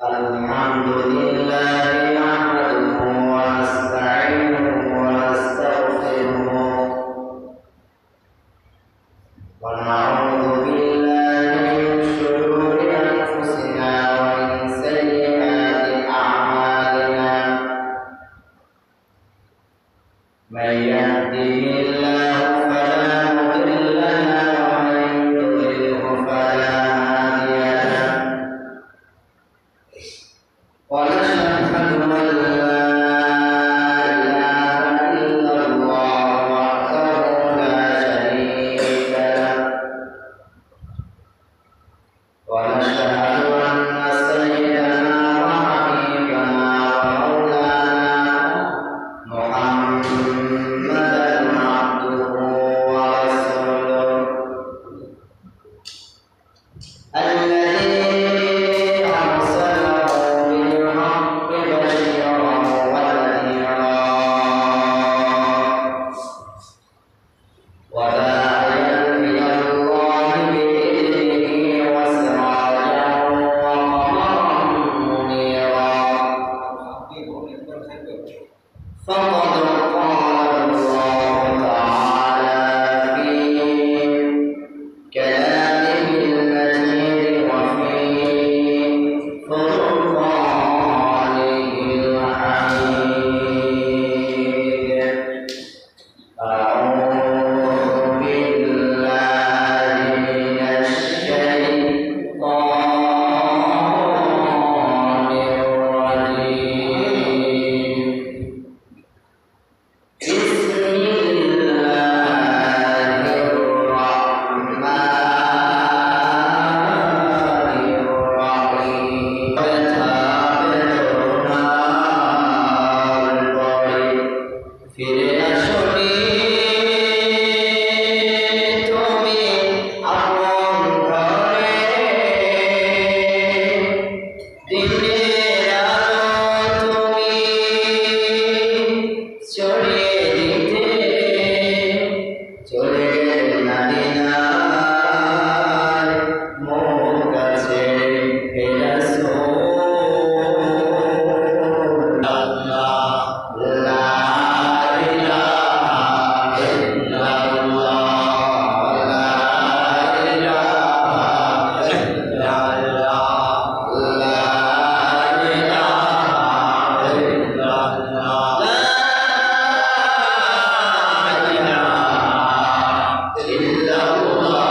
الحمد لله نحمده ونستعينه ونستغفره ونعوذ بالله من شرور أنفسنا ومن سيئات أعمالنا من يهده الله فلا مضل له ومن يضلله فلا هادي له ونشهد أن لا إله إلا الله وحده لا شريك له ونشهد أن سيدنا وحبيبنا ومولانا محمدا عبده ورسوله الذي أرسله بالحق بشيرا ونذيرا وداعيا إلى الله بإذنه وسراجا وقمرا منيرا فقد قال الله تعالى في كلامه المجيد وفي فرقانه الحميد أعوذ بالله من الشيطان الرجيم بسم الله الرحمن الرحيم ফিরে আসনি তুমি আপন ঘরে দিনের আলো তুমি ছড়িয়ে দিতে চলে গেলে মদিনায় মোর কাছে হে রাসূল লা ইলাহা ইল্লাল্লাহ লা ইলাহা ইল্লাল্লাহ লা ইলাহা ইল্লাল্লাহ লা ইলাহা ইল্লাল্লাহ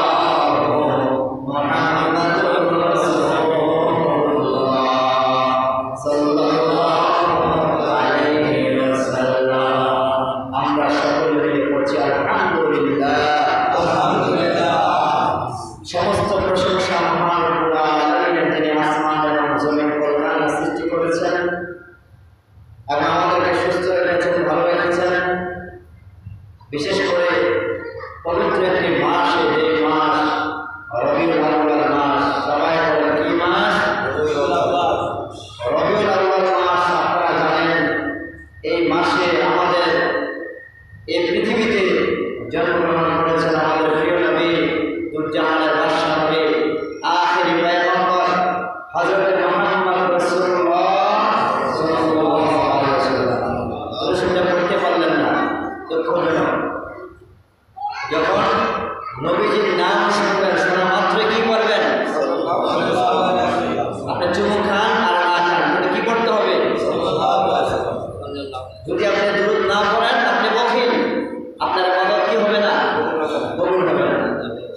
মুহাম্মাদুর রাসূলুল্লাহ সাল্লাল্লাহু আলাইহি ওয়াসাল্লাম। আমরা সকলে মিলে পড়ছি আলহামদুলিল্লাহ। সমস্ত প্রশংসা মহান রব্বুল আলামিনের, যিনি আসমান এবং জমিন কল্যাণ সৃষ্টি করেছেন এবং আমাদেরকে সুস্থ রেখেছেন, ভালো রেখেছেন। বিশেষ করে পবিত্র একটি মাসে, যে মাস রবিউল আউয়াল মাস, সবাই বলেন কি মাস? রবিউল আউয়াল। রবিউল আউয়াল মাস আপনারা জানেন, এই মাসে আমাদের এই পৃথিবীতে জন্মগ্রহণ করেছেন আমাদের প্রিয় নবী, দুরজাহানের বাদশা নবী, আখিরি পয়গম্বর হযরত মুহাম্মদ রাসূলুল্লাহ সাল্লাল্লাহু আলাইহি ওয়াসাল্লাম। রসুলটা পড়তে পারলেন না, দুঃখজনক। যখন নবীজির নাম শুনবেন, শোনা মাত্রই কি করবেন? আপনি চুমু খান আর না খান, কিন্তু কি করতে হবে? যদি আপনি দুরূদ না পড়েন, আপনি বখিল, আপনার ইবাদত কি হবে না? কবুল হবে না।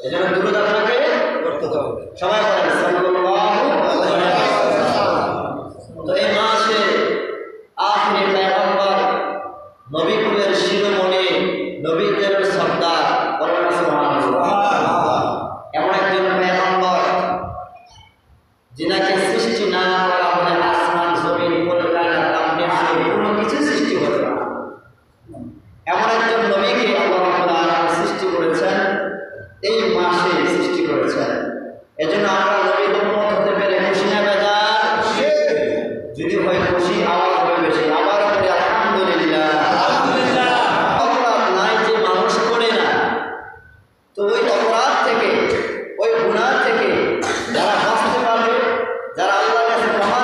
এজন্য দুরূদ আপনাকে করতে হবে। সবাই বলেন সাল্লাল্লাহু আলাইহি ওয়াসাল্লাম। তো এই মাসে আখিরি পয়গম্বর, নবী কুলের শিরোমণি, নবীদের সর্দার, বলেন সুবহানাল্লাহ। এমন একজন পয়গম্বর যিনাকে সৃষ্টি না করা হলে আসমান জমিন কল্যাণ আপনি কোনো কিছু সৃষ্টি হবে না। এমন একজন নবীকে আল্লাহ রাব্বুল আলামিন সৃষ্টি করেছেন, এই মাসে সৃষ্টি করেছেন। এজন্য আমরা নবীর উম্মত হতে পেরে খুশি না বেজার? যদি হয় খুশি, আওয়াজ হবে বেশি। আবার বলি আলহামদুলিল্লাহ। অপরাধ নাই যে মানুষ করে না, তো ওই অপরাধ থেকে, ওই গুনাহ থেকে যারা বাঁচতে পারবে, যারা আল্লাহর কাছে ক্ষমা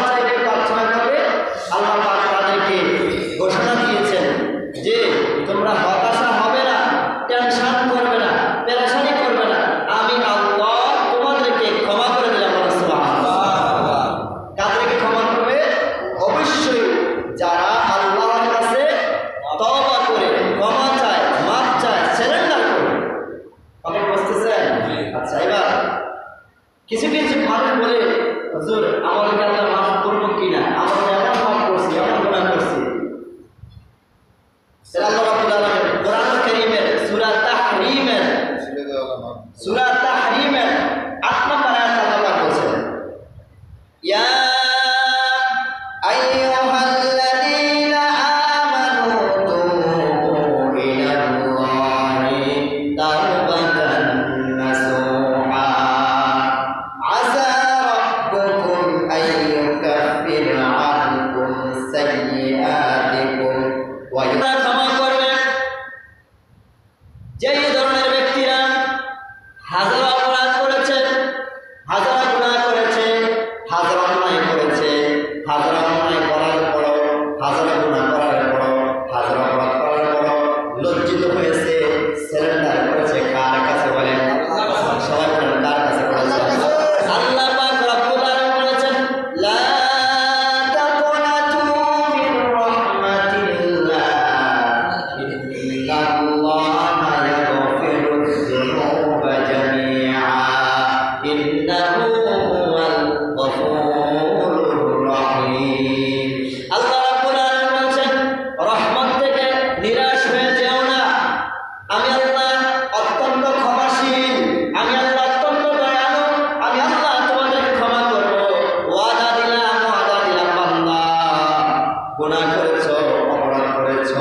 হুজুর আমাকে আল্লাহ মাফ করবো কিনা, আমরা এমন পাপ করছি, এমন গুনাহ করছি। আল্লাহ রাব্বুল আলামিন কোরআন কারীমের সূরা তাহরীমের 8 নম্বর আয়াত আল্লাহ পাক বলেছেন, ইয়া আইয়ুহাল্লাযীনা আমানু তুবু ইলাল্লাহি তাওবাতান নাসুহা আসা রাব্বুকুম আইয়ুকাফিরা আনকুম সাইয়্যাতিকুম ওয়া ক্ষমা করবেন। যে ধরনের ব্যক্তিরা হাজার অপরাধ করেছে, হাজার গুনাহ করেছে, হাজার অন্যায় করেছে, হাজার অন্যায় করার পরও, হাজার গুনাহ করার পরও, হাজার অপরাধ করার পরও লজ্জিত হয়েছে, সারেন্ডার করেছে কার কাছে বলেন? সবাই বলেন কার কাছে করেছে? আল্লাহ পাক রব্বুল আলামিন বলেছেন, লা তাকুনাতু মিন রাহমাতিল্লাহ ইন্নাল্লাহা ইয়াগফিরুয যুনুবা জামিআ ইন্নাহু হুয়াল গফুরুর রহিম। আল্লাহ রাব্বুল আলামিন বলেছেন, রহমত থেকে নিরাশ হয়ে যেও না। আমি আল্লাহ অত্যন্ত ক্ষমাশীল, আমি আল্লাহ অত্যন্ত দয়ালু, আমি আল্লাহ তোমাদের ক্ষমা করব। ওয়াদা দিলাম বান্দা, গুনাহ করেছো, অপরাধ করেছো,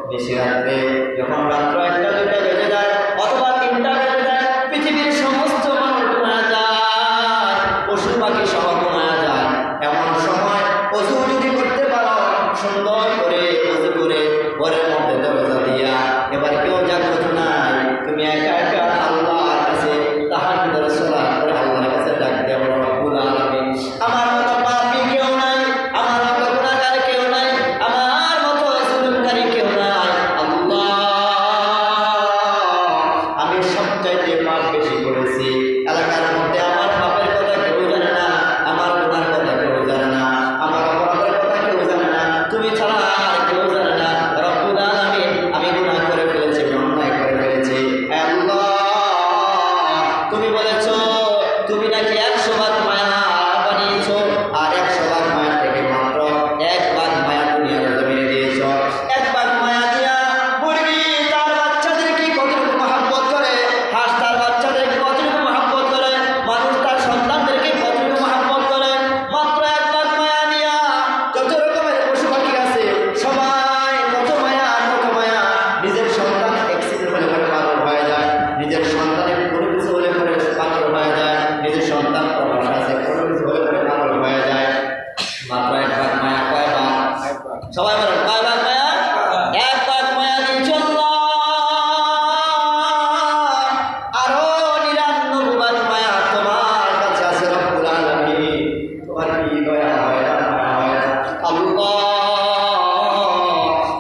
নিশিরাত্রে যখন রাত্র 1টা 2টা বেজে যায় অথবা 3টা বেজে যায়, পৃথিবীর সমস্ত মানুষ ঘুমায় যায়, পশু পাখি সহ ঘুমায় যায়। এমন সময় ওযু যদি করতে পারো, সুন্দর করে ওযু করে ঘরের মধ্যে দরজা দিয়া, এবার কেউ জাগ্রত নাই, তুমি একা একা আল্লাহর কাছে তাহাজ্জুদের সালাত করে আল্লাহর কাছে ডাক দেও, রব্বুল আলামিন আমার মতো পাপী কেউ নাই, আমার মতো গুনাহগার কেউ নাই, আমার মতো জুলুমকারী কেউ নাই। আল্লাহ আমি সবচাইতে পাপ বেশি করেছি, এলাকার মধ্যে আমার পাপের কথা কেউ জানে না, আমার গুনার কথা কেউ জানে না, আমার অপরাধের কথা কেউ জানে না, তুমি ছাড়া আর কেউ জানে না। রব্বুল আলামিন আমি গুনাহ করে ফেলেছি, অন্যায় করে ফেলেছি। আল্লাহ তুমি বলেছো তুমি নাকি 100 ভাগ মায়া বানিয়েছো, আর 100 ভাগ মায়া থেকে মাত্র 1 ভাগ মায়া দুনিয়ার জমিনে দিয়েছো। 1 ভাগ মায়া দিয়া মুরগি তার বাচ্চাদেরকে কতটুকু মহব্বত করে, হাঁস তার বাচ্চাদেরকে কতটুকু মহব্বত করে, মানুষ তার সন্তানদেরকে কতটুকু মহব্বত করে, মাত্র 1 ভাগ মায়া দিয়া যত রকমের পশু পাখি আছে সবাই কত মায়া, কত মায়া। নিজের সন্তান অ্যাক্সিডেন্ট হলে পরে পাগল হয়ে যায়, নিজের সন্তানের কোনো কিছু হলে পরে পাগল হয়ে যায়, নিজের সন্তান প্রবাসে আছে কোনো কিছু হলে পরে পাগল হয়ে যায়। মাত্র 1 ভাগ মায়া, কয় ভাগ? সবাই বলেন কয় ভাগ মায়া? 1 ভাগ মায়া দিয়েছে আল্লাহ। আরো 99 ভাগ মায়া তোমার কাছে আছে রব্বুল আলামিন। তোমার কি দয়া হয় না, মায়া হয় না? আল্লাহ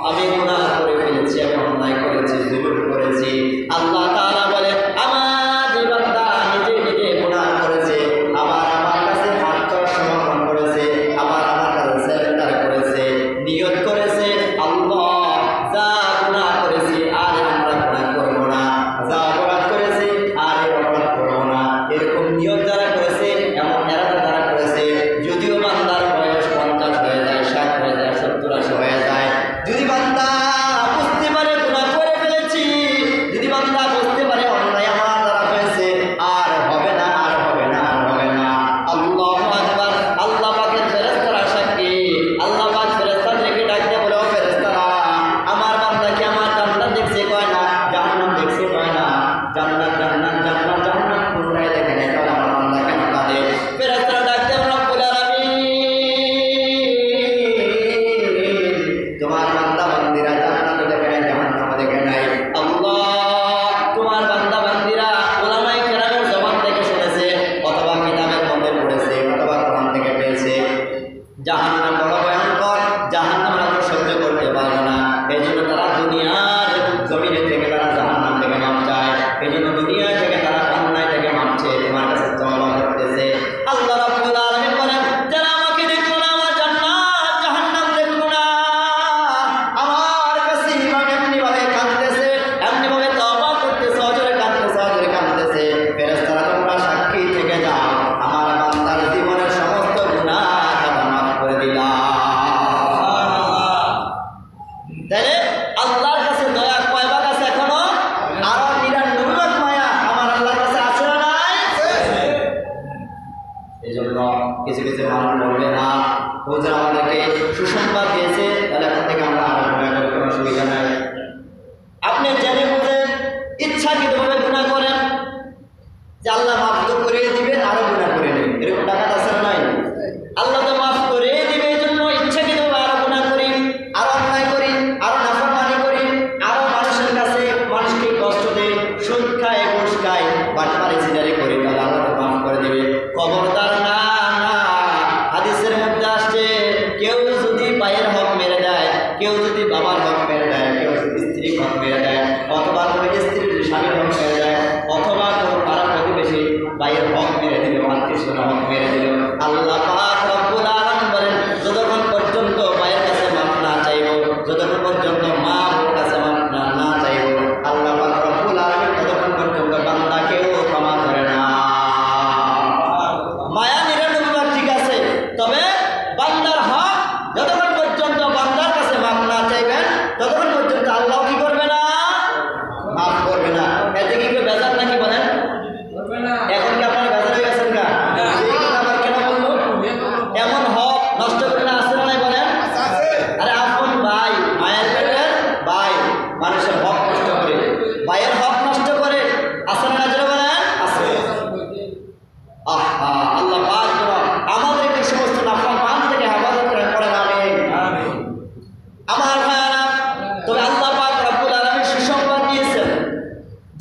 আমি গুনাহ করে ফেলেছি, আমি অন্যায় করেছি, জুলুম করেছি। আল্লাহ তাআলা বলে আমার যে বান্দা নিজে নিজে গুনাহ করেছে, আমার কাছে হাত সমর্পণ করেছে, আমার কাছে সারেন্ডার করেছে, নিয়ত করেছে, আল্লাহ যা গুনাহ করেছি আর আমরা গুনাহ করব না, যা অপরাধ করেছি আর অপরাধ করব না, এরকম নিয়ত যারা করেছে, এমন এরাদা যারা করেছে, যদিও বান্দার বয়স 50 হয়ে যায়, 60 হয়ে যায়, 70 80 হয়ে যায়, যদি বান্দা বুঝতে পারে গুনাহ করে ফেলেছি, যদি বান্দা বুঝতে পারে অন্যায় আমার দ্বারা হয়েছে, আর হবে না, আর হবে না, আর হবে না। আল্লাহু আকবার। আল্লাহ পাকের ফেরেশতারা সাক্ষী, আল্লাহ পাক ফেরেশতাদেরকে ডাক দিয়ে বলে, ও ফেরেশতারা আমার বান্দা কি আমার জান্নাত দেখছে? কয় না। জাহান্নাম দেখছে? কয় না। জান্নাত জান্নাত জান্নাত জাহান্নাম কোনটাই দেখে নাই, তাহলে আমার বান্দা কেন কাঁদে? ফেরেশতারা ডাক দিয়ে রব্বুল আলামিন তোমার বান্দা বান্দিরা জান্নাত দেখে নাই, জাহান্নাম দেখে নাই। আল্লাহ তোমার বান্দা বান্দিরা উলামায়ে কেরামের জবান থেকে শুনেছে, অথবা কিতাবের মধ্যে পড়েছে, অথবা কোরআন থেকে পেয়েছে, জাহান্নাম বড় ভয়ঙ্কর, জাহান্নাম আমরা সহ্য করতে পারবো না। এই জন্য তারা দুনিয়ার জমিনে থেকে তারা জাহান্নাম থেকে মাপ চায়, এই জন্য দুনিয়া থেকে তারা অন্যায় থেকে মাপছে, তোমার কাছে তওবা করতেছে। আল্লাহ রাব্বুল আলামিন বলেন, যারা আমাকে দেখলো না, আমার জান্নাত জাহান্নাম দেখলো না, আমার কাছে ইমাম এমনি ভাবে কাঁদতেছে, এমনি ভাবে তওবা করতেছে, অজরে কাঁদতেছে, অজরে কাঁদতেছে। ফেরেশতারা তোমরা সাক্ষী থেকে যাও, আমার বান্দার জীবনের সমস্ত বলবে না হুজুর আমাদেরকে সুসংবাদ দিয়েছে, তাহলে এখন থেকে আমরা আর গুনাহ করে কোনো অসুবিধা নাই। আপনি জেনে বুঝে ইচ্ছাকৃতভাবে গুনাহ করেন যে আল্লাহ মাফ তো করে দিবে, আরো গুনাহ করে নেবেন, এরকম ডাকাত আছে না নাই? আল্লাহ তো মাফ করে দিবে এই জন্য ইচ্ছাকৃতভাবে আরো গুনাহ করি, আরো অন্যায় করি, আরো নাফরমানি করি, আরো মানুষের কাছে মানুষকে কষ্ট দেই, সুদ খায়, ঘুষ খায়, বাটপারি চিটারি করি, তাহলে আল্লাহ তো মাফ করে দিবে। খবরদার না, না। হাদিসের মধ্যে আসছে কেউ যদি ভাইয়ের হক মেরে দেয়, কেউ যদি বাবার হক মেরে দেয়, কেউ যদি স্ত্রীর হক মেরে দেয়, অথবা কোনো স্ত্রীর স্বামীর হক মেরে দেয়, অথবা কোনো পাড়া প্রতিবেশী ভাইয়ের হক মেরে দিল, আত্মীয় হক মেরে দিল, আল্লাহ পাক রব্বুল আলামিন বলেন যতক্ষণ পর্যন্ত ভাইয়ের কাছে মাফ না চাইব, যতক্ষণ পর্যন্ত মা ওর কাছে মাফ না চাইব, আল্লাহ পাক রব্বুল আলামিন ততক্ষণ পর্যন্ত বান্দাকেও ক্ষমা করে না। মায়া 99 ঠিক আছে, তবে বান্দার হক যতক্ষণ পর্যন্ত বান্দার কাছে মাফ না চাইবেন ততক্ষণ পর্যন্ত আল্লাহ কি করবে না? মাফ করবে না। এতে কি কেউ বেজার নাকি বলেন? এখন কি আপনারা বেজার হয়ে গেছেন না? আবার কেন বললো এমন হক নষ্ট করে না? আসে না নাই বলেন? আরে আপন ভাই, মায়ের পেটের ভাই মানুষের হক নষ্ট করে, ভাইয়ের হক নষ্ট করে, আসে না যারা বলেন? আছে। আহা, আল্লাহ পাক আমাদেরকে সমস্ত নাফরমান থেকে হেফাজত করেন, পড়েন আমিন। আমার ভাইরা, তবে আল্লাহ পাক রব্বুল আলামিন সুসংবাদ দিয়েছেন,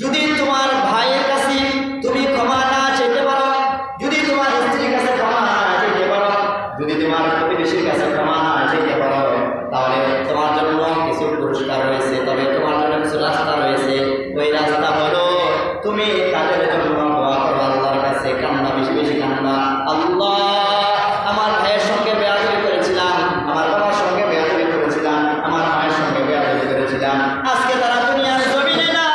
যদি তোমার ভাইয়ের কাছে তুমি ক্ষমা না চাইতে পারো, যদি তোমার স্ত্রীর কাছে ক্ষমা না চাইতে পারো, যদি তোমার প্রতিবেশীর কাছে ক্ষমা না চাইতে পারো, তাহলে তোমার জন্য কিছু পুরস্কার রয়েছে, তবে তোমার জন্য কিছু রাস্তা রয়েছে। ওই রাস্তা হলো তুমি তাদের জন্য দোয়া করো আল্লাহর কাছে, কান্না বেশি বেশি কান্না। আল্লাহ, আমার ভাইয়ের সঙ্গে বেয়াদবি করেছিলাম, আমার বাবার সঙ্গে বেয়াদবি করেছিলাম, আমার মায়ের সঙ্গে বেয়াদবি করেছিলাম, আজকে তারা দুনিয়ার জমিনে না,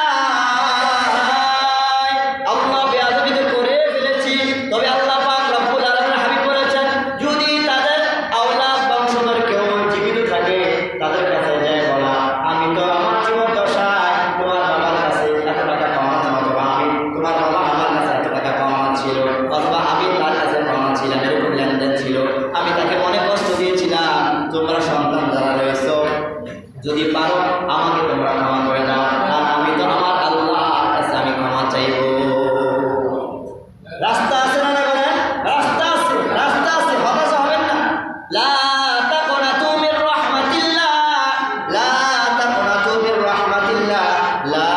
আল্লাহ বেয়াদবি তো করে ফেলেছি, তবে আল্লাহ পাক রব্বুল আলামিন হাবিব বলেছেন যদি তাদের আওলাদ বংশধর কেউ জীবিত থাকে তাদের কাছে যায় বলা আমি তো আমার জীবন দশায় তোমার বাবার কাছে এত টাকা কমাতাম, অথবা আমি তোমার বাবা আমার কাছে এত টাকা কমা ছিল, অথবা আমি তার কাছে কমা ছিলাম, এরকম লেনদেন ছিল, আমি তাকে অনেক কষ্ট দিয়েছিলাম, তোমরা সন্তান যারা রয়েছ যদি পারো আমাকে তোমরা ক্ষমা করে দাও, আর আমি তো আমার আল্লাহর কাছে আমি ক্ষমা চাইব। রাস্তা আছে না না বলেন? রাস্তা আছে, রাস্তা আছে, হতাশা হবেন না। লা তাকুনাতু মির রাহমাতিল্লাহ, লা তাকুনাতু মির রাহমাতিল্লাহ, লা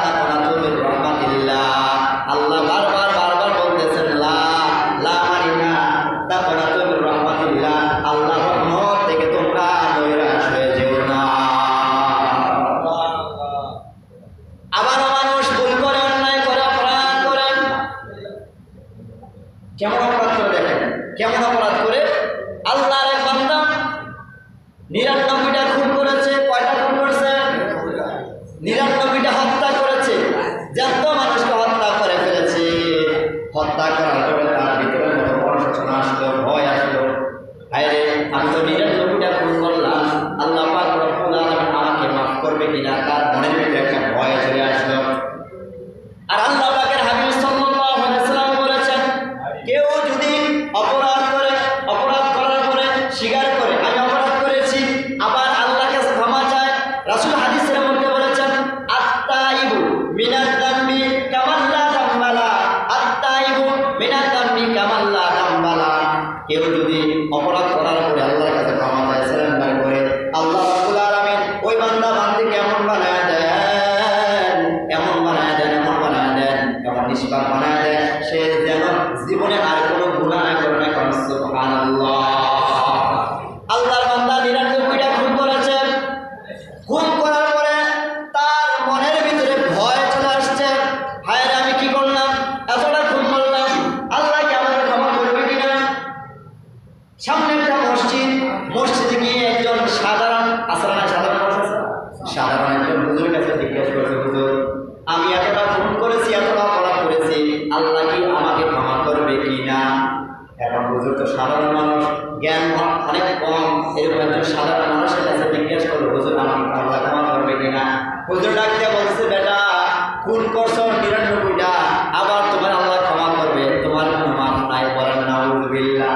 তাকুনাতু মির রাহমাতিল্লাহ। আল্লাহ বারবার বলতেছেন লা মানি না, তাকুনাতু মির রাহমাতিল্লাহ, আল্লাহর রহমত থেকে তোমরা নৈরাশ হয়ে যেও না। আবারও মানুষ ভুল করে, অন্যায় করে, অপরাধ করে। কেমন অপরাধ করে দেখেন, কেমন অপরাধ করে? আল্লাহর এক বান্দা 99টা খুন করেছে। কয়টা খুন করেছে? 99টা হত্যা করেছে, যত মানুষকে হত্যা করে ফেলেছে। হত্যা করার পরে তার ভিতরে অনুশোচনা আসলো, ভয় আসলো, হায়রে আমি তো 99টা খুন করলাম, আল্লাহ পাক রব্বুল আলামিন আমাকে মাফ করবে কিনা, তার মনের ভিতরে একটা ভয় চলে আসলো। আর আল্লাহ পাকের হাবিব সাল্লাল্লাহু আলাইহি ওয়াসাল্লাম বলেছেন কেউ যদি অপরাধ করে, অপরাধ করার পরে স্বীকার করে আমি অপরাধ করেছি, আবার আল্লাহর কাছে ক্ষমা চায়, রাসূল হাদিসের মধ্যে বলেছেন আত-তাইবু মিনাদ যামবি কামান লা যামবালা, আত-তাইবু মিনাদ যামবি কামান লা যামবালা। কেউ যদি অপরাধ করার পরে আল্লাহর কাছে ক্ষমা চায়, সারেন্ডার করে, আল্লাহ রাব্বুল আলামিন ওই বান্দা বান্দিকে এমন বানায় দেন, এমন বানায় দেন, এমন বানায় দেন, এমন নিষ্পাপ বানায় দেন, সে যেন জীবনে আর কোনো গুনাহ করে না। সুবহানাল্লাহ। আল্লাহর বান্দা 99টা খুন করেছে, খুন করার পরে তার মনের ভিতরে ভয় চলে আসছে, হায় আমি কি করলাম, এতটা খুন করলাম, আল্লাহ কি আমাকে ক্ষমা করবে কিনা? সামনে একটা মসজিদ, মসজিদে গিয়ে একজন সাধারণ আসলে সাধারণ একজন হুজুরের কাছে জিজ্ঞেস করেছে, হুজুর আমি এতটা খুন করেছি, এতটা অপরাধ করেছি, আল্লাহ কি আমাকে ক্ষমা করবে কিনা? এখন হুজুর তো সাধারণ মানুষ, জ্ঞান অনেক কম, এরকম একজন সাধারণ মানুষের কাছে জিজ্ঞেস করলো হুজুর আমাকে আল্লাহ ক্ষমা করবে কিনা? হুজুর ডাক দিয়ে বলছে বেটা খুন করছো 99টা, আবার তোমার আল্লাহ ক্ষমা করবে, তোমার কোনো মাফ নাই, বলেন নাউযুবিল্লাহ।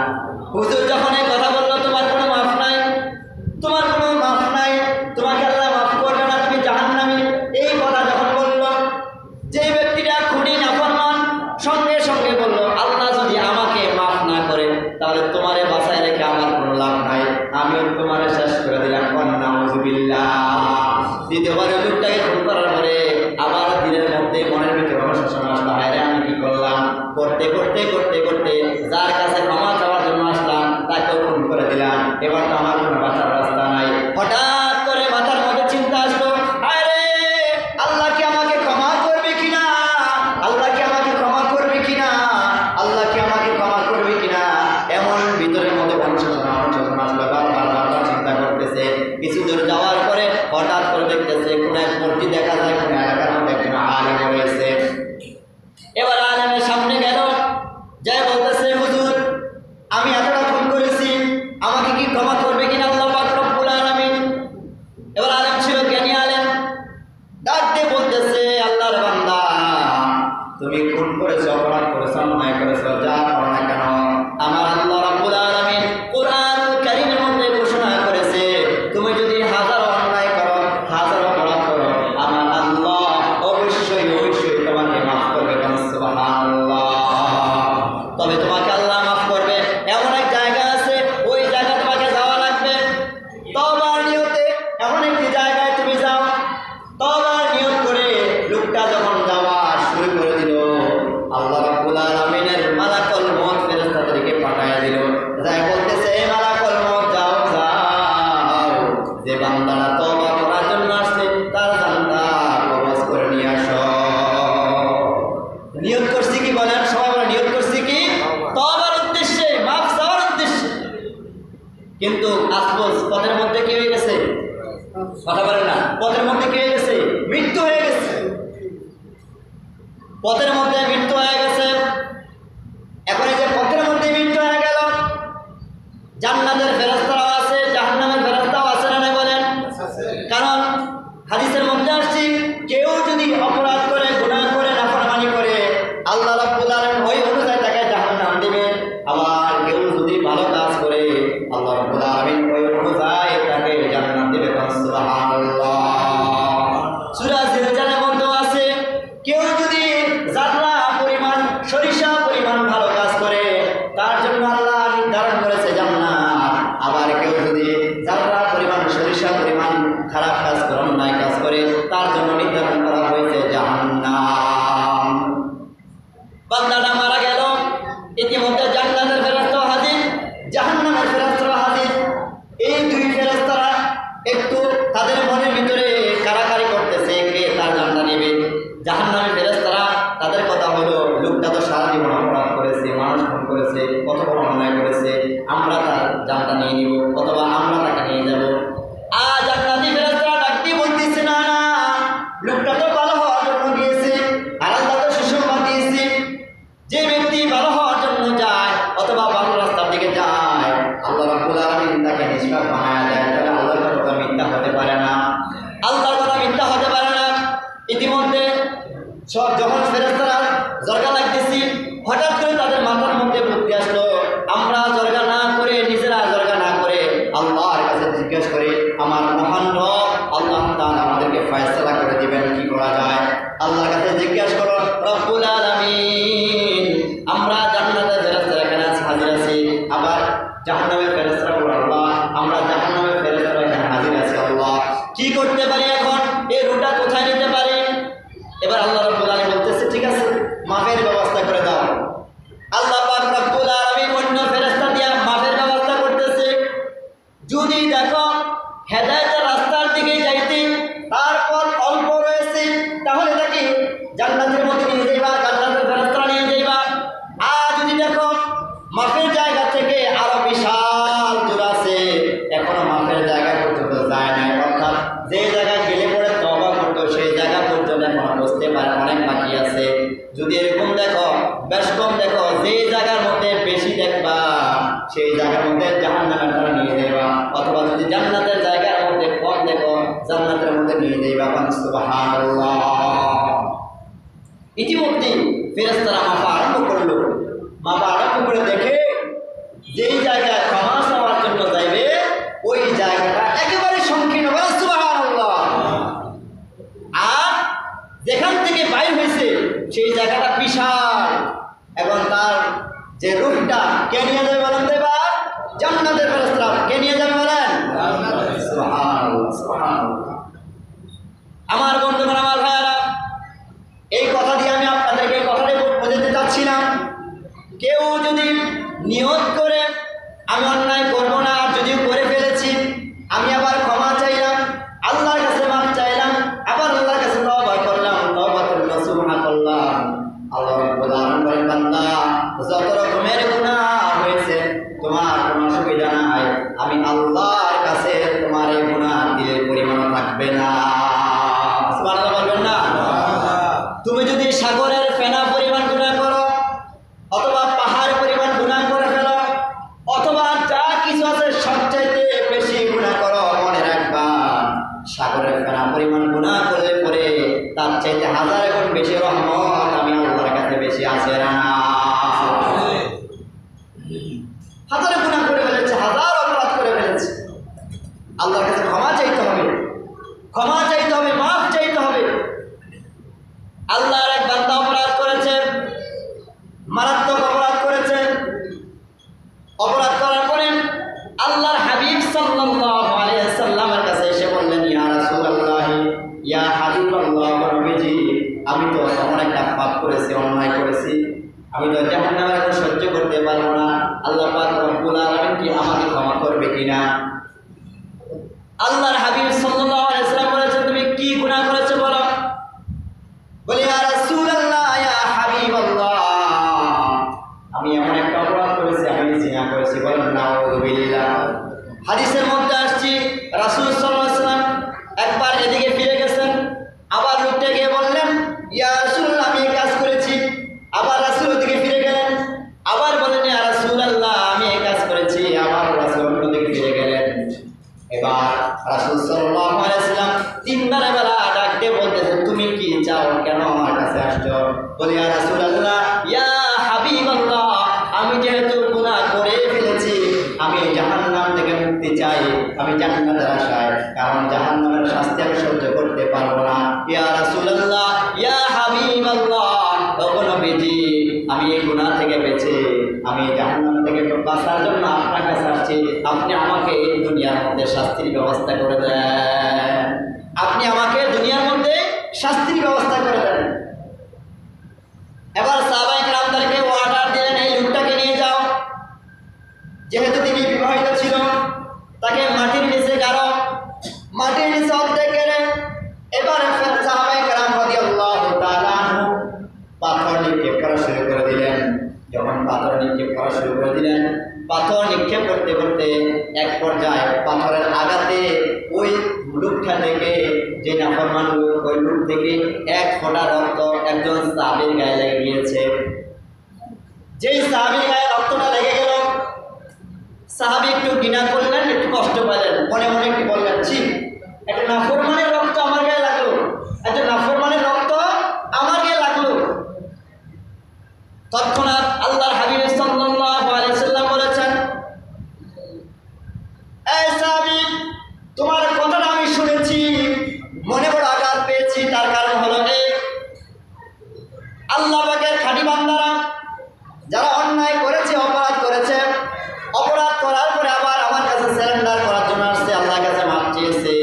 হুজুর যখন এই কথা বললো, তোমার কোনো মাফ নাই, তোমার কোনো মাফ নাই, তোমাকে আল্লাহ মাফ করবে না, তুমি জাহান্নামী, এই কথা যখন বললো, যে ব্যক্তিটা খুনি নাফরমান সঙ্গে সঙ্গে বললো, আল্লাহ যদি আমাকে মাফ না করে তাহলে তোমারে বাঁচায় রেখে আমার কোনো লাভ নাই, আমিও তোমারে শেষ করে দিলাম। নাউযুবিল্লাহ। দ্বিতীয়বার লোকটাকে খুন করার পরে আবার দিনের মধ্যে মনের ভিতরে অনুশোচনা আসলো, হায় রে আমি কি করলাম, করতে করতে করতে করতে যার কাছে ক্ষমা চাওয়ার জন্য আসলাম তাকেও খুন করে দিলাম, এবার তো আমার কোনো বাঁচার রাস্তা নাই। হঠাৎ করে মাথার মধ্যে চিন্তা আসলো, হায় রে আল্লাহ কি আমাকে ক্ষমা করবে কিনা, আল্লাহ কি আমাকে ক্ষমা করবে কিনা, আল্লাহ কি আমাকে ক্ষমা করবে কিনা, এমন ভিতরের মধ্যে অনুশোচনা আসলো। বারবার চিন্তা করতেছে। কিছু দূর যাওয়ার পরে হঠাৎ করে দেখতেছে কোন এক মূর্তি দেখা যায়, কোন এলাকার মধ্যে একজন আলেম রয়েছে। এবার আলেমের সামনে গেল, যাই বলতেছে, হুজুর আমি এতটা খুন করেছি, আমাকে কি ক্ষমা করবে কিনা আল্লাহ পাক রব্বুল আলামিন। এবার আলেম ছিল জ্ঞানী আলেম, ডাক দিয়ে বলতেছে, আল্লাহর বান্দা তুমি খুন করেছো, অপরাধ করেছো, অন্যায় করেছো, যা করো না কেন, আমার আল্লাহ রাব্বুল আলামিন কুরআনুল কারীমের মধ্যে ঘোষণা করেছে, তুমি যদি হাজার অন্যায় করো, হাজার অপরাধ করো, আমার আল্লাহ অবশ্যই অবশ্যই তোমাকে মাফ করবে। সুবহানাল্লাহ। তবে তোমাকে আল্লাহ মাফ করবে এমন এক জায়গা আছে, ওই জায়গা তোমাকে যাওয়া লাগবে। তওবার নিয়তে এমন একটি জায়গায় তুমি যাও। তওবার নিয়ত করে লোকটা যখন যাওয়া শুরু করে দিল, আল্লাহ রাব্বুল আলামিনের মালাকুল মউত ফেরেশতাদেরকে পাঠিয়ে দিল, যাই বলতেছে, এই মালাকুল মউত যাও যাও, যে বান্দারা তওবা করার জন্য আসছে তার জানটা কবজ করে নিয়ে আসো। নিয়ত করছি কি বলেন, সবাই বলে নিয়ত করছি কি, তওবার উদ্দেশ্যে, মাফ চাওয়ার উদ্দেশ্যে। কিন্তু আফসোস পথের মধ্যে কি হয়ে গেছে, কথা বলেন না, পথের মধ্যে কি হয়ে গেছে, মৃত্যু হয়ে গেছে। পথের মধ্যে মৃত্যু হয়ে গেছে। এখন এই যে পথের মধ্যে মৃত্যু হয়ে গেল, জান্নাতের ফেরেশতাও আছে, জাহান্নামের ফেরেশতাও আছে না নাই বলেন? কারণ হাদিসের মধ্যে আসছে, কেউ যদি অপরাধ করে, গুনাহ করে, নাফরমানি করে, আল্লাহ রাব্বুল আলামিন ওই অনুযায়ী তাকে জাহান্নাম দিবেন। আবার কেউ যদি ভালো কাজ করে, আল্লাহ রাব্বুল আলামিন ওই অনুযায়ী তাকে জান্নাত দিবেন। সুবহানাল্লাহ। সূরা জিলজালের মধ্যে আছে, কেউ যদি যারা পরিমাণ, সরিষা পরিমাণ ভালো কাজ করে, তার জন্য আল্লাহ নির্ধারণ করেছে জান্নাত। আবার কেউ যদি যারা পরিমাণ, সরিষা পরিমাণ খারাপ কাজ করে, অন্যায় কাজ করে, তার জন্য নির্ধারণ করা হয়েছে জাহান্নাম। বান্দাটা মারা গেল, ইতিমধ্যে জান্নাতের ফেরেশতা হাজির, জাহান্নামের ফেরেশতা হাজির। এই দুই ফেরেশতারা একটু তাদের মনের ভিতরে কারাকারি করতেছে, কে তার জানটা নেবে। জাহান্নামের ফেরেশতারা তাদের কথা হলো, লোকটা তো সারা জীবন অপরাধ করেছে, মানুষ খুন করেছে, কত বড় অন্যায় করেছে, আমরা তার জানটা নিয়ে নিব, অথবা আমরা তাকে নিয়ে যাব। আর জান্নাতি ফেরেশতারা ডাক দিয়ে বলতেছে, না না, লোকটা তো ভালো হওয়ার জন্য গিয়েছে, আর আল্লাহ তো সুসংবাদ দিয়েছে, যে ব্যক্তি ভালো হওয়ার জন্য যায় অথবা ভালো রাস্তার দিকে যায়, আল্লাহ রাব্বুল আলামিন তাকে নিষ্পাপ বানায় দেয়। তাহলে আল্লাহর কথা মিথ্যা হতে পারে না, আল্লাহর কথা মিথ্যা হতে পারে না। ইতিমধ্যে সব যখন ফেরেশতারা জরগা লাগতেছি, হঠাৎ করে তাদের মাথার মধ্যে বুদ্ধি আসলো, আমরা জরগা না করে, নিজেরা জরগা না করে আল্লাহর কাছে জিজ্ঞেস করি, আমার মহান রব আল্লাহ তাআলা আমাদেরকে ফয়সালা করে দিবেন, কি করা যায়। আল্লাহর কাছে জিজ্ঞেস করো, রব্বুল আলামিন, আমরা জান্নাতের ফেরেশতারা এখানে হাজির আছি, আবার জাহান্নামের ফেরেশতারা বলো, আল্লাহ আমরা জাহান্নামের ফেরেশতারা এখানে হাজির আছি, আল্লাহ কি করতে পারি, এখন এই রুটা কোথায় নিতে পারি। এবার আল্লাহ রাব্বুল আলামিন বলতেছে, ঠিক আছে, মাফের ব্যবস্থা করে দাও। আল্লাহ পাক রব্বুল আলামিন অন্য ফেরেশতা দিয়ে মাফের ব্যবস্থা করতেছে। যদি দেখো হেদায়েতের রাস্তার দিকে যাইতে তারপর অল্প রয়েছে, তাহলে তাকে জান্নাতের মধ্যে নিয়ে যাইবা, জান্নাতের ফেরেশতারা নিয়ে যাইবা। আর যদি দেখো মাফের জায়গা থেকে আরো বিশাল দূর আছে, এখনো মাফের জায়গা পর্যন্ত যায় নাই, অর্থাৎ যে জায়গায় গেলে পরে তওবা করতো সেই জায়গা পর্যন্ত এখনো বুঝতে পারে অনেক বাকি আছে। যদি এরকম দেখো, বেশ কম দেখো, যে জায়গার মধ্যে বেশি দেখবা সেই জায়গার মধ্যে জাহান্নামের তারা নিয়ে যাইবা, অথবা যদি জান্নাতের জায়গার মধ্যে কম দেখো, জান্নাতের মধ্যে নিয়ে যাইবা। সুবহানাল্লাহ। ইতিমধ্যে ফেরেশতারা মাপা আরম্ভ করলো, মাপা আরম্ভ করে দেখে যেই জায়গায় ক্ষমা চাওয়ার জন্য যাইবে ওই জায়গাটা একেবারে সংকীর্ণ, বলেন সুবহানাল্লাহ। আর যেখান থেকে বাইর হয়েছে সেই জায়গাটা বিশাল, এবং তার যে রূপটা কে নিয়ে যাবে বলেন তো এবার? জান্নাতের ফেরেশতারা কে নিয়ে যাবে বলেন? সুবহানাল্লাহ, সুবহানাল্লাহ। আমার বন্ধুগণ, আমার ভাইয়ারা, এই কথা দিয়ে আমি আপনাদেরকে কথাটাই বোঝাতে চাচ্ছিলাম, কেউ যদি নিয়ত করে আমি অন্যায় করবো না, যদিও করে ফেলেছি, আমি আবার ক্ষমা চাইলাম, আল্লাহর কাছে মাফ চাইলাম, আবার আল্লাহর কাছে তওবা করলাম, তওবাতুন নসুহা করলাম, আল্লাহ রাব্বুল আলামিন বলেন, বান্দা যত রকমের গুনাহ হয়েছে তোমার কোনো অসুবিধা নাই, আমি আল্লাহর কাছে তোমার এই গুনাহ দিলের পরিমাণ থাকবে না। সুবহানাল্লাহ বলবেন না? তুমি যদি সাগরের ফেনা পরিমাণ গুনাহ করো, অথবা পাহাড় পরিমাণ গুনাহ করে ফেলো, অথবা যা কিছু আছে সবচাইতে বেশি গুনাহ করো, মনে রাখবা সাগরের ফেনা পরিমাণ গুনাহ করলে পরে তার চাইতে 1000 গুণ বেশি রহমত আমি আল্লাহর কাছে বেশি আছে না। 1000 গুনাহ করে ফেলেছে, 1000 অপরাধ করে ফেলেছে, আল্লাহর কাছে ক্ষমা চাইতে হবে, ক্ষমা চাইতে হবে, মাফ চাইতে হবে। আল্লাহর এক বান্দা অপরাধ করেছে, মারাত্মক অপরাধ করেছে, অপরাধ করার পরে আল্লাহর হাবিব সাল্লাল্লাহু আলাইহি ওয়াসাল্লামের কাছে এসে বললেন, ইয়া রাসূলুল্লাহ, ইয়া হাবিবাল্লাহ, নবীজি, আমি তো এমন একটা পাপ করেছি, অন্যায় করেছি, আমি তো জাহান্নামের আগুন সহ্য করতে পারবো না, আল্লাহ পাক রব্বুল আলামিন কি আমাকে ক্ষমা করবে কিনা? আল্লাহর হাবিব সাল্লাল্লাহু আলাইহি ওয়াসাল্লাম বলেছেন, তুমি কি গুনাহ করেছো বলো? বলে, ইয়া রাসূলুল্লাহ, ইয়া হাবিবাল্লাহ, আমি এমন একটা অপরাধ করেছি, আমি জিনা করেছি। বলেন নাউযুবিল্লাহ। হাদিসের মধ্যে আসছে রাসূল সাল্লাল্লাহু আলাইহি ওয়াসাল্লাম একবার এদিকে ফিরে গেছেন, আবার উঠে গিয়ে বললেন, ইয়া রাসূলুল্লাহ, আমি এই কাজ করেছি। আবার রাসূল ওদিকে ফিরে গেলেন, আবার বলেন, ইয়া রাসূলুল্লাহ, আমি এই কাজ করেছি। আবার রাসূল ওদিকে ফিরে গেলেন। এবার রাসূল সাল্লাল্লাহু আলাইহি ওয়াসাল্লাম তিনবার বেলা ডাক দিয়ে বলতেছেন, তুমি কি চাও, কেন আমার কাছে আসছো? বলি, ইয়া রাসূলুল্লাহ, ইয়া হাবিবাল্লাহ, আমি যেহেতু গুনাহ করে ফেলেছি, আমি জাহান্নাম থেকে মুক্তি চাই, আমি জান্নাতের আশায়, কারণ জাহান্নামের শাস্তি আমি সহ্য করতে পারবো না। ইয়া রাসূলুল্লাহ, ইয়া হাবিবাল্লাহ, ও নবীজি, আমি এই গুনাহ থেকে বেঁচে আমি জাহান্নাম থেকে বাঁচার জন্য আপনার কাছে আসছি, আপনি আমাকে এই দুনিয়ার মধ্যে শাস্তির ব্যবস্থা করে দেন, আপনি আমাকে দুনিয়ার মধ্যে শাস্তির ব্যবস্থা করে দেন। এবার সাহাবায়ে কেরামদেরকে অর্ডার দিলেন, এই লোকটাকে নিয়ে যাও, যেহেতু তিনি বিবাহিত ছিল, তাকে মাটির নিচে গাড়ো, মাটির নিচে অর্ধেক গেড়ে এবার সাহাবায়ে কেরাম রাদিয়াল্লাহু তাআলা আনহু পাথর নিক্ষেপ করা শুরু করে দিলেন। যখন পাথর নিক্ষেপ করা শুরু করে দিলেন, পাথর নিক্ষেপ করতে করতে এক পর্যায়ে পাথরের আঘাতে ওই লোকটা থেকে, যে নাফরমান লোক, ওই লোক থেকে এক ফোঁটা রক্ত একজন সাহাবীর গায়ে লেগে গিয়েছে। যেই সাহাবীর গায়ে রক্তটা লেগে গেল, সাহাবী একটু ঘৃণা করলেন, একটু কষ্ট পেলেন, মনে মনে একটু বললেন, ছি, একটা নাফরমানের রক্ত আমার গায়ে লাগলো, একটা নাফরমানের রক্ত আমার গায়ে লাগলো। তৎক্ষণাৎ আল্লাহর হাবিব সাল্লাল্লাহু আলাইহি ওয়াসাল্লাম বলেছেন, এই সাহাবী, তোমার কথাটা আমি শুনেছি, মনে বড় আঘাত পেয়েছি, তার কারণ হলো এই, আল্লাহ পাকের খাঁটি বান্দারা যারা অন্যায় করেছে, অপরাধ করেছে, অপরাধ করার পরে আবার আমার কাছে সারেন্ডার করার জন্য আসছে, আল্লাহর কাছে মাফ চেয়েছে,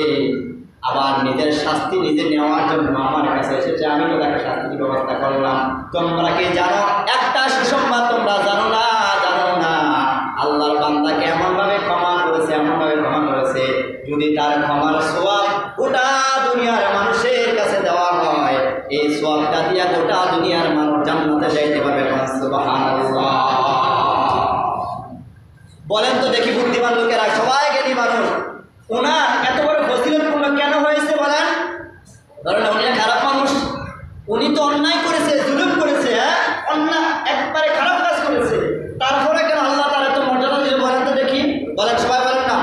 আবার নিজের শাস্তি নিজে নেওয়ার জন্য আমার কাছে এসেছে, আমি তো তাকে শাস্তির ব্যবস্থা করলাম। তোমরা কি জানো একটা সুসংবাদ? তোমরা জানো না, জানো না, আল্লাহর বান্দাকে এমনভাবে ক্ষমা করেছে, এমনভাবে ক্ষমা করেছে, যদি তার ক্ষমার সওয়াব গোটা দুনিয়ার মানুষের কাছে দেওয়া হয়, এই সওয়াবটা দিয়া গোটা দুনিয়ার মানুষ জান্নাতে যাইতে পারবে। সুবহানাল্লাহ। বলেন তো দেখি, বুদ্ধিমান লোকেরা, সবাই জ্ঞানী মানুষ, ওনার এত বড় ফজিলতপূর্ণ কেন হয়েছে বলেন? ধরেন উনি খারাপ মানুষ, উনি তো অন্যায় করেছে, জুলুম করেছে, হ্যাঁ, অন্যায় একবারে খারাপ কাজ করেছে, তারপরে কেন আল্লাহ তার এত মর্যাদা দিল বলেন তো দেখি? বলেন, সবাই বলেন না।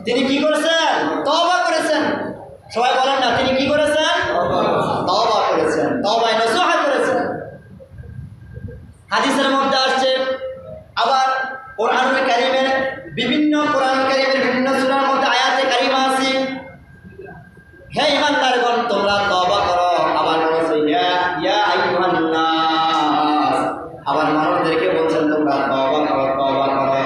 তিনি কি করেছেন? তওবা করেছেন। সবাই বলেন না, তিনি কি করেছেন? তওবা করেছেন, তওবায়ে নসুহা করেছেন। হাদিসের মধ্যে আসছে, আবার কোরআন বিভিন্ন কোরআন কারীমের বিভিন্ন সূরার মধ্যে আয়াতে কারিমা আছে, হে ঈমানদারগণ তোমরা তওবা করো। আবার বলেছে ইয়া আইয়ুহান নাস, আবার মানুষদেরকে বলছেন তোমরা তওবা করো, তওবা করো।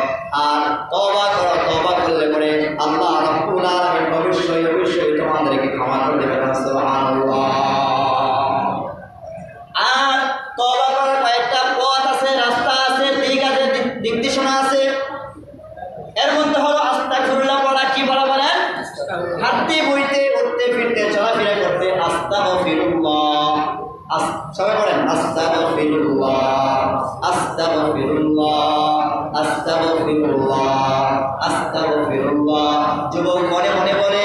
আর তওবা করো, তওবা করলে পরে আল্লাহ রাব্বুল আলামিন অবশ্যই তোমাদেরকে ক্ষমা করে দেবেন। সুবহানাল্লাহ। আর তওবা করার কয়েকটা পথ আছে, রাস্তা আছে, দিক আছে, দিক নির্দেশনা আছে। এর মধ্যে হলো আস্তাগফিরুল্লাহ পড়া। কি বলা বলেন? হাঁটতে বইতে উঠতে ফিরতে চলাফেরা করতে আস্তাগফিরুল্লাহ। সবাই বলেন আস্তাগফিরুল্লাহ, আস্তাগফিরুল্লাহ, আস্তাগফিরুল্লাহ, আস্তাগফিরুল্লাহ। যুবক মনে মনে বলে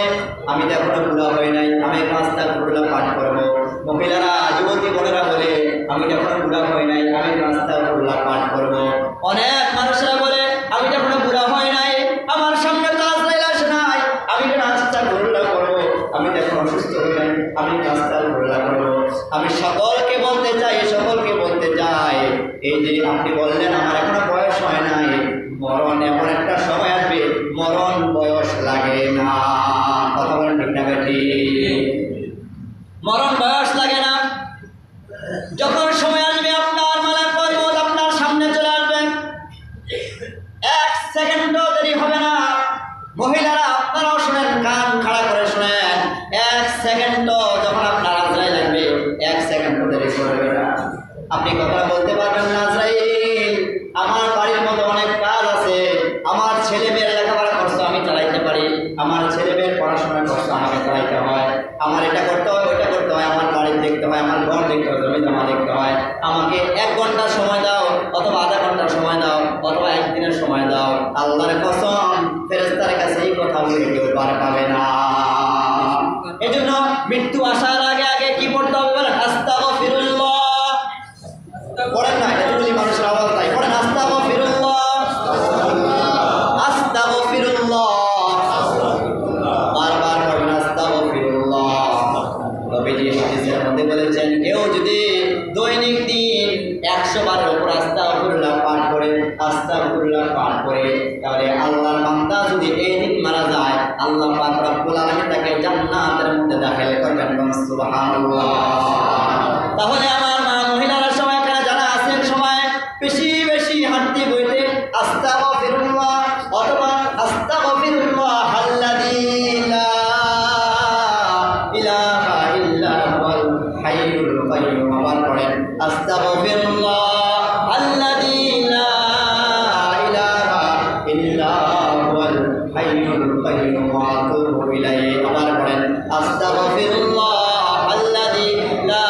আমি তো এখনো বুড়া হই নাই, আমি এখন আস্তাগফিরুল্লাহ পাঠ করবো। মহিলারা যুবতী বোনেরা বলে আমি তো এখনো বুড়া হই নাই, আমি এখন আস্তাগফিরুল্লাহ পাঠ করবো। অনেক মানুষেরা বলে আমি তো এখনো বুড়া হই নাই, আমার সামনে তো আজরাইল আসে নাই, আমি কেন আস্তাগফিরুল্লাহ করবো, আমি তো এখন অসুস্থ হই নাই, আমি আস্তাগফিরুল্লাহ করবো। আমি সকলকে বলতে চাই এই যে আপনি বললেন আমার এখনো বয়স হয় নাই, মরণ এমন একটা সময় আসবে মরণ বয়স লাগে না। কথা বলেন ঠিক না বেঠিক? মরণ বয়স লাগে না। যখন সময় আসবে আপনার মালাকুল মউত আপনার সামনে চলে আসবেন, এক সেকেন্ডও দেরি হবে না। মহিলারা আপনারাও শুনেন, কান খাড়া করে শুনেন, এক সেকেন্ডও যখন আপনার আজরাইল লাগবে এক সেকেন্ডও দেরি করবে না। আপনি কথা বলতে পারবেন না আজরাইল আমার বাড়ির মধ্যে অনেক কাজ আছে, আমার ছেলে মেয়ের লেখাপড়া খরচ আমি চালাইতে পারি, আমার ছেলে মেয়ের পড়াশোনার খরচ আমাকে চালাইতে হয়, আমার এটা করতে হয় ওইটা করতে হয়, আমার বাড়ি দেখতে হয়, আমার ঘর দেখতে হয়, জমি জমা দেখতে হয়, আমাকে 1 ঘন্টা সময় দাও অথবা আধা ঘন্টার সময় দাও অথবা 1 দিনের সময় দাও। আল্লাহর কসম ফেরেশতার কাছে এই কথা বলে কেউ পার পাবে না। এজন্য মৃত্যু আসার আগে আগে কি পড়তে হবে বলেন? আস্তাগফিরুল্লাহ। পড়েন না, এটা যদি মানুষের আওয়াজ তাই পড়েন আস্তাগফিরুল্লাহ, আস্তাগফিরুল্লাহ, বারবার পড়েন আস্তাগফিরুল্লাহ। নবীজি হাদিসের মধ্যে বলেছেন কেউ যদি দৈনিক দিন 100 বারের উপর আস্তাগফিরুল্লাহ পাঠ করে, আস্তাগফিরুল্লাহ পাঠ করে, তাহলে আল্লাহর বান্দা যদি এই দিন মারা যায় আল্লাহ পাক রব্বুল আলামিন তাকে জান্নাতের মধ্যে দাখিল করবেন। সুবহানাল্লাহ। তাহলে আমার মা মহিলারা সবাই এখানে যারা আছেন সবাই বেশি বেশি হাঁটতে বইতে আস্তাগফিরুল্লাহ অথবা আস্তাগফিরুল্লাহ আল্লাযী লা ইলাহা ইল্লা হুয়াল হাইয়ুল কাইয়্যুম। আবার পড়েন আস্তাগফিরুল্লাহ আল্লাযী লা ইলাহা ইল্লা হুয়াল হাইয়ুল কাইয়্যুম ওয়া আতুবু ইলাইহি। আবার পড়েন আস্তাগফিরুল্লাহ আল্লাযী লা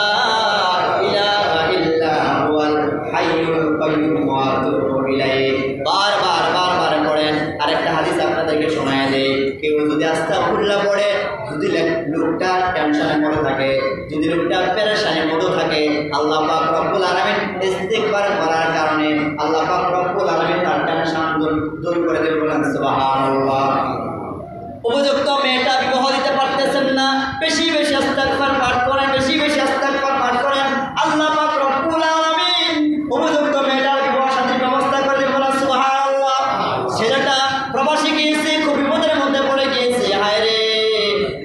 ইলাহা ইল্লা হুয়াল হাইয়ুল কাইয়্যুম ওয়া আতুবু ইলাইহি। বারবার বারবার পড়েন। আরেকটা হাদিস আপনাদেরকে শোনায় দেই, কেউ যদি আস্তাগফিরুল্লাহ পড়ে, যদি লোকটা টেনশনে পড়ে থাকে, যদি লোকটা পেরেশানির মধ্যে থাকে, আল্লাহ পাক রব্বুল আলামিন ইস্তিগফার করার কারণে আল্লাহ পাক রব্বুল আলামিন তার টেনশন দূর করে দেবেন। বলেন সুবহানাল্লাহ। উপযুক্ত মেয়েটা বিবাহ দিতে পারতেছেন না, বেশি বেশি ইস্তিগফার পাঠ করেন, বেশি বেশি ইস্তিগফার পাঠ করেন, আল্লাহ পাক রব্বুল আলামিন উপযুক্ত মেয়েটার বিবাহ শাদীর ব্যবস্থা করে দেবেন। বলেন সুবহানাল্লাহ। ছেলেটা প্রবাসী গিয়েছে, খুব বিপদের মধ্যে পড়ে গিয়েছে, হায় রে,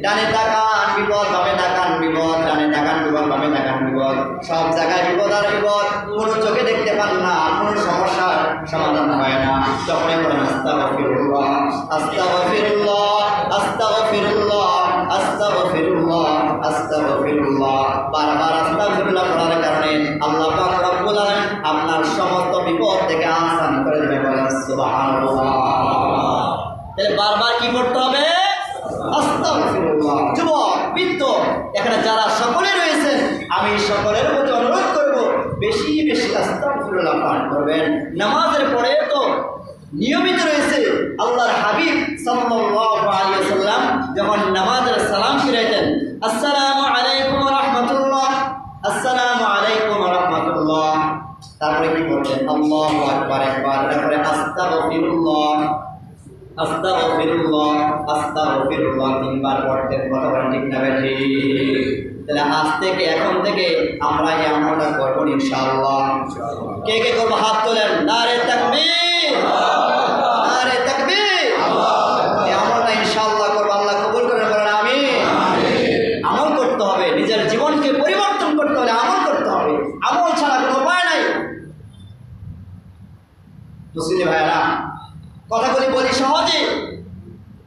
ডানে তাকান বিপদ, বামে তাকান বিপদ, ডানে তাকান বিপদ, বামে তাকান বিপদ, সব জায়গায় বিপদ আর বিপদ, কোনো চোখে দেখতে পান না, কোনো সমস্যার সমাধান হয় না। তখনই বলেন আস্তাগফিরুল্লাহ, আস্তাগফিরুল্লাহ, আস্তাগফিরুল্লাহ, আস্তাগফিরুল্লাহ, আস্তাগফিরুল্লাহ। বারবার আস্তাগফিরুল্লাহ পড়ার কারণে আল্লাহ পাক রব্বুল আলামিন আপনার সমস্ত বিপদ থেকে আসান করে দেবেন। বলেন সুবহানাল্লাহ। তাহলে বারবার কি করতে হবে? আস্তাগফিরুল্লাহ। যুবক, বৃদ্ধ, এখানে যারা সকলে রয়েছেন আমি সকলের প্রতি অনুরোধ করব বেশি বেশি আস্তাগফিরুল্লাহ পাঠ করবেন। নামাজের পরে তো নিয়মিত রয়েছে আল্লাহর হাবিব সাল্লাল্লাহু আলাইহি ওয়াসাল্লাম যখন নামাজের সালাম ফিরাইতেন, আসসালামু আলাইকুম ওয়া রাহমাতুল্লাহ, আসসালামু আলাইকুম ওয়া রাহমাতুল্লাহ, তারপরে কি বলতেন? আল্লাহু আকবার একবার, তারপরে আস্তাগফিরুল্লাহ, আস্তাগফিরুল্লাহ, আস্তাগফিরুল্লাহ 3 বার পড়তেন। কথা বলেন ঠিক না বেঠিক? তাহলে আজ থেকে এখন থেকে আমরা এই আমলটা করব ইনশাআল্লাহ। কে কে করব? হাত তোলেন। নারে তাকবীর, নারে তাকবীর।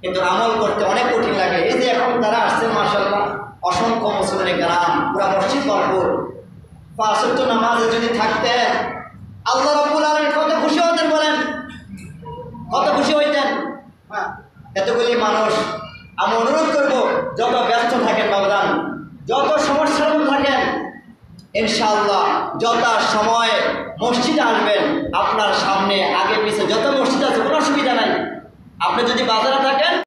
কিন্তু আমল করতে অনেক কঠিন লাগে। এই যে এখন তারা আসছেন মাশাআল্লাহ, অসংখ্য মুসলিম গ্রাম, পুরা মসজিদ ভরপুর। 5 ওয়াক্ত নামাজে যদি থাকতেন, আল্লাহ রাব্বুল আলামিন কত খুশি হতেন বলেন, কত খুশি হইতেন। এতগুলি মানুষ, আমি অনুরোধ করব, যত ব্যস্ত থাকেন বাবদান, যত সমস্যার মধ্যে থাকেন, ইনশাআল্লাহ যত সময় মসজিদে আসবেন, আপনার সামনে আগে পিছে যত মসজিদ আছে কোনো অসুবিধা নাই। আপনি যদি বাজারে থাকেন